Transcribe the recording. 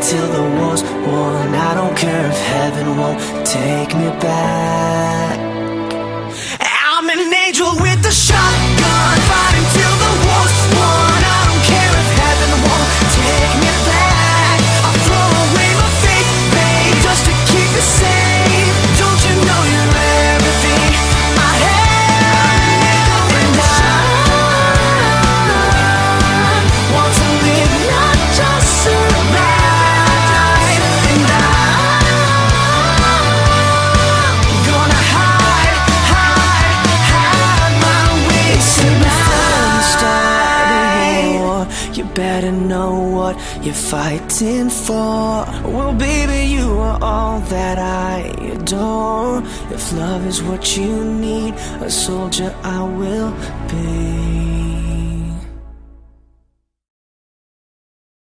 till the war's won. I don't care if heaven won't take me back. I'm an angel with a shotgun, fighting till the war's won. I don't care if heaven won't take me back. I'll throw away my faith, babe, just to keep it safe. Don't you know you're everything I have? And I want to live, not just survive. And I'm gonna hide my way tonight. You better know what you're fighting for. Well, baby, you are all that I adore. If love is what you need, a soldier I will be.